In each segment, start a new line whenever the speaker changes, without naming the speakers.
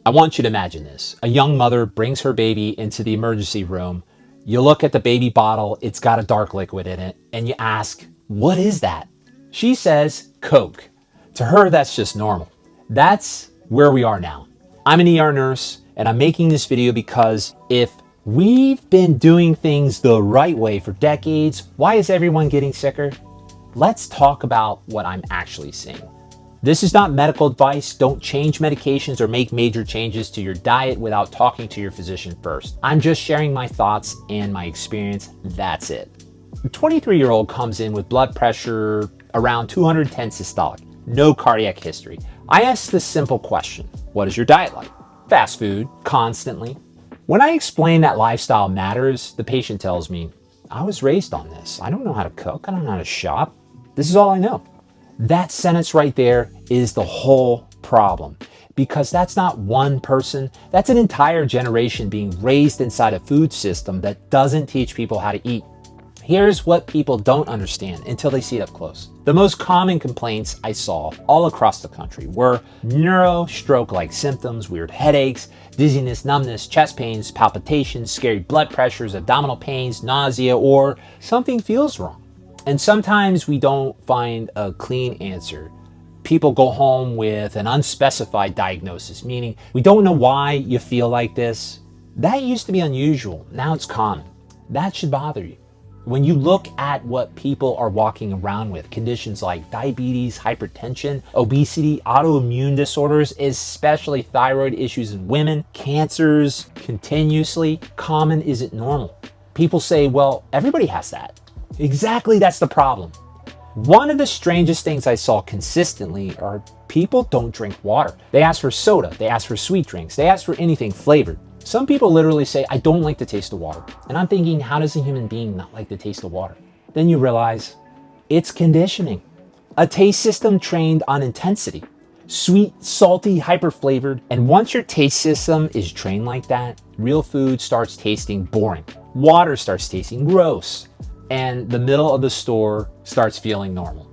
I want you to imagine this. A young mother brings her baby into the emergency room. You look at the baby bottle, it's got a dark liquid in it, and you ask, "What is that?" She says, "Coke." To her, that's just normal. That's where we are now. I'm an ER nurse, and I'm making this video because if we've been doing things the right way for decades, why is everyone getting sicker? Let's talk about what I'm actually seeing. This is not medical advice. Don't change medications or make major changes to your diet without talking to your physician first. I'm just sharing my thoughts and my experience. That's it. A 23-year-old comes in with blood pressure around 210 systolic, no cardiac history. I ask this simple question: what is your diet like? Fast food, constantly. When I explain that lifestyle matters, the patient tells me, "I was raised on this. I don't know how to cook. I don't know how to shop. This is all I know." That sentence right there is the whole problem, because that's not one person, that's an entire generation being raised inside a food system that doesn't teach people how to eat. Here's what people don't understand until they see it up close. The most common complaints I saw all across the country were neuro-stroke-like symptoms, weird headaches, dizziness, numbness, chest pains, palpitations, scary blood pressures, abdominal pains, nausea, or something feels wrong. And sometimes we don't find a clean answer. People go home with an unspecified diagnosis, meaning we don't know why you feel like this. That used to be unusual. Now it's common. That should bother you. When you look at what people are walking around with, conditions like diabetes, hypertension, obesity, autoimmune disorders, especially thyroid issues in women, cancers, continuously, common isn't normal. People say, well, everybody has that. Exactly, that's the problem. One of the strangest things I saw consistently are people don't drink water. They ask for soda, they ask for sweet drinks, they ask for anything flavored. Some people literally say, "I don't like the taste of water." And I'm thinking, how does a human being not like the taste of water? Then you realize it's conditioning. A taste system trained on intensity. Sweet, salty, hyper flavored. And once your taste system is trained like that, real food starts tasting boring. Water starts tasting gross. And the middle of the store starts feeling normal.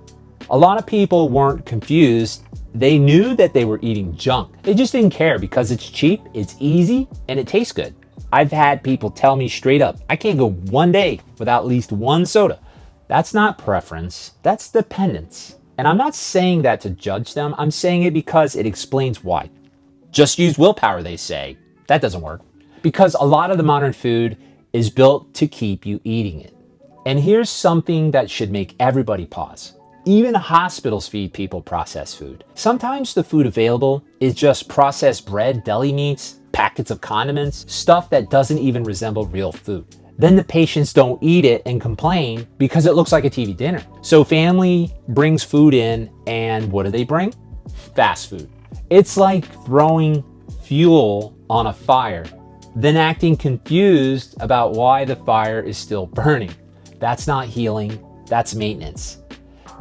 A lot of people weren't confused. They knew that they were eating junk. They just didn't care because it's cheap, it's easy, and it tastes good. I've had people tell me straight up, I can't go one day without at least one soda. That's not preference, that's dependence. And I'm not saying that to judge them, I'm saying it because it explains why. Just use willpower, they say. That doesn't work. Because a lot of the modern food is built to keep you eating it. And here's something that should make everybody pause. Even hospitals feed people processed food. Sometimes the food available is just processed bread, deli meats, packets of condiments, stuff that doesn't even resemble real food. Then the patients don't eat it and complain because it looks like a TV dinner. So family brings food in, and what do they bring? Fast food. It's like throwing fuel on a fire, then acting confused about why the fire is still burning. That's not healing, that's maintenance.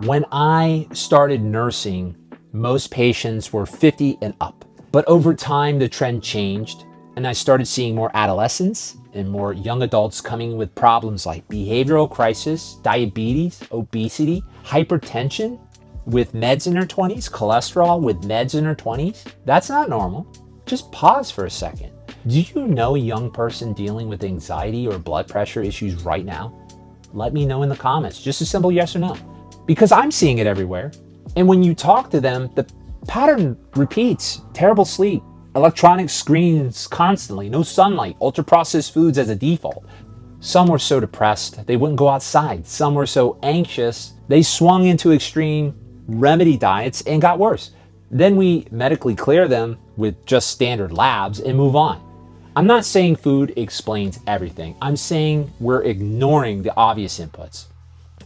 When I started nursing, most patients were 50 and up. But over time, the trend changed, and I started seeing more adolescents and more young adults coming with problems like behavioral crisis, diabetes, obesity, hypertension with meds in their 20s, cholesterol with meds in their 20s. That's not normal. Just pause for a second. Do you know a young person dealing with anxiety or blood pressure issues right now? Let me know in the comments. Just a simple yes or no. Because I'm seeing it everywhere. And when you talk to them, the pattern repeats. Terrible sleep, electronic screens constantly, no sunlight, ultra-processed foods as a default. Some were so depressed they wouldn't go outside. Some were so anxious they swung into extreme remedy diets and got worse. Then we medically clear them with just standard labs and move on. I'm not saying food explains everything. I'm saying we're ignoring the obvious inputs.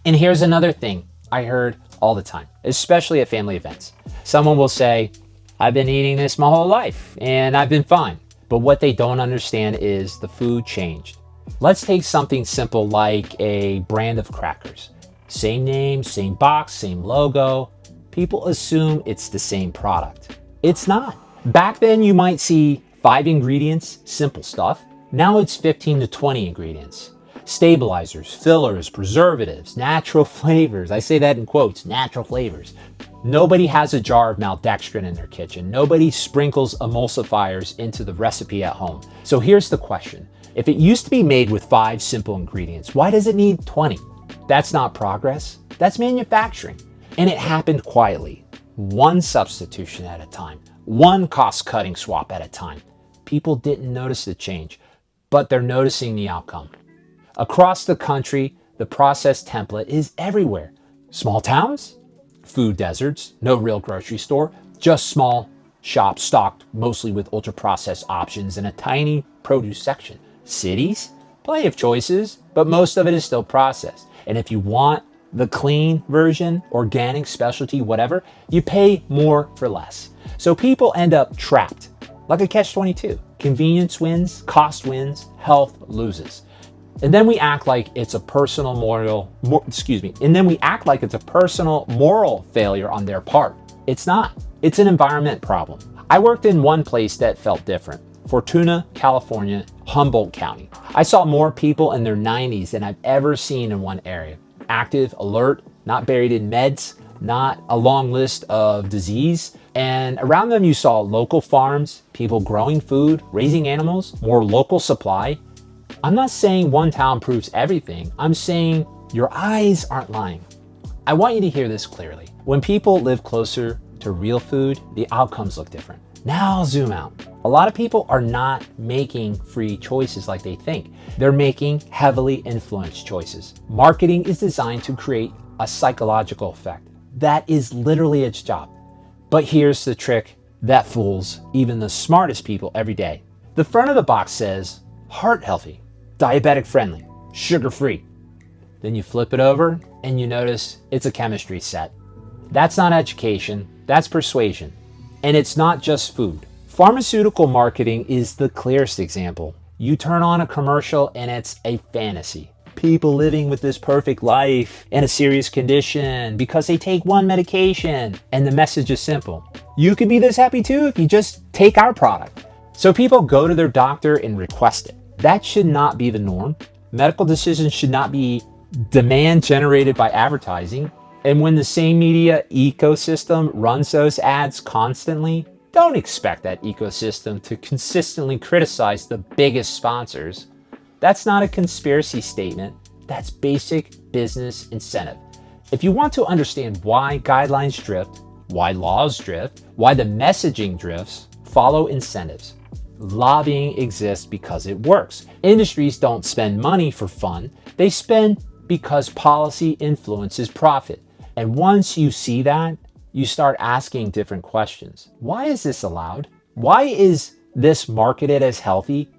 And here's another thing I heard all the time, especially at family events. Someone will say, "I've been eating this my whole life and I've been fine." But what they don't understand is the food changed. Let's take something simple like a brand of crackers. Same name, same box, same logo. People assume it's the same product. It's not. Back then you might see 5 ingredients, simple stuff. Now it's 15 to 20 ingredients. Stabilizers, fillers, preservatives, natural flavors. I say that in quotes, natural flavors. Nobody has a jar of maltodextrin in their kitchen. Nobody sprinkles emulsifiers into the recipe at home. So here's the question. If it used to be made with 5 simple ingredients, why does it need 20? That's not progress. That's manufacturing. And it happened quietly. One substitution at a time. One cost-cutting swap at a time. People didn't notice the change, but they're noticing the outcome. Across the country, the process template is everywhere. Small towns, food deserts, no real grocery store, just small shops stocked mostly with ultra-processed options and a tiny produce section. Cities, plenty of choices, but most of it is still processed. And if you want the clean version, organic, specialty, whatever, you pay more for less. So people end up trapped, like a catch-22. Convenience wins, cost wins, health loses. And then we act like it's a personal moral failure on their part. It's not. It's an environment problem. I worked in one place that felt different. Fortuna, California, Humboldt County. I saw more people in their 90s than I've ever seen in one area. Active, alert, not buried in meds, not a long list of disease. And around them you saw local farms, people growing food, raising animals, more local supply. I'm not saying one town proves everything. I'm saying your eyes aren't lying. I want you to hear this clearly. When people live closer to real food, the outcomes look different. Now I'll zoom out. A lot of people are not making free choices like they think. They're making heavily influenced choices. Marketing is designed to create a psychological effect. That is literally its job. But here's the trick that fools even the smartest people every day. The front of the box says, heart healthy, diabetic friendly, sugar free. Then you flip it over and you notice it's a chemistry set. That's not education, that's persuasion. And it's not just food. Pharmaceutical marketing is the clearest example. You turn on a commercial and it's a fantasy. People living with this perfect life in a serious condition because they take one medication, and the message is simple. You could be this happy too if you just take our product. So people go to their doctor and request it. That should not be the norm. Medical decisions should not be demand generated by advertising. And when the same media ecosystem runs those ads constantly, don't expect that ecosystem to consistently criticize the biggest sponsors. That's not a conspiracy statement. That's basic business incentive. If you want to understand why guidelines drift, why laws drift, why the messaging drifts, follow incentives. Lobbying exists because it works. Industries don't spend money for fun. They spend because policy influences profit. And once you see that, you start asking different questions. Why is this allowed? Why is this marketed as healthy?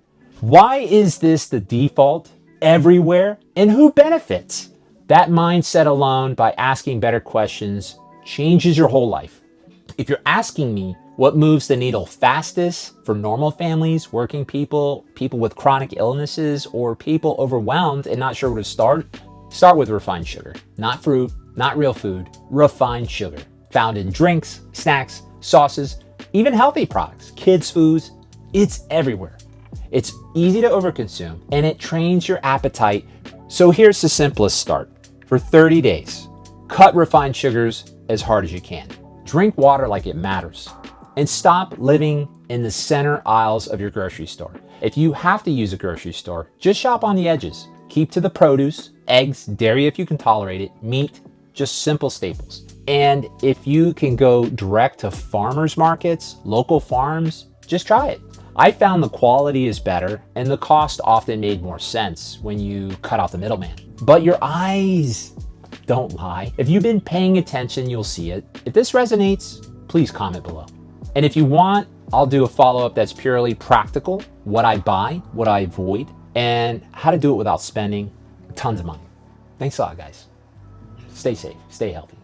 Why is this the default everywhere? And who benefits? That mindset alone, by asking better questions, changes your whole life. If you're asking me what moves the needle fastest for normal families, working people, people with chronic illnesses, or people overwhelmed and not sure where to start with refined sugar. Not fruit, not real food, refined sugar. Found in drinks, snacks, sauces, even healthy products, kids' foods. It's everywhere. It's easy to overconsume and it trains your appetite. So here's the simplest start. For 30 days, cut refined sugars as hard as you can. Drink water like it matters. And stop living in the center aisles of your grocery store. If you have to use a grocery store, just shop on the edges. Keep to the produce, eggs, dairy if you can tolerate it, meat, just simple staples. And if you can go direct to farmers markets, local farms, just try it. I found the quality is better and the cost often made more sense when you cut out the middleman. But your eyes don't lie. If you've been paying attention, you'll see it. If this resonates, please comment below. And if you want, I'll do a follow-up that's purely practical, what I buy, what I avoid, and how to do it without spending tons of money. Thanks a lot, guys. Stay safe, stay healthy.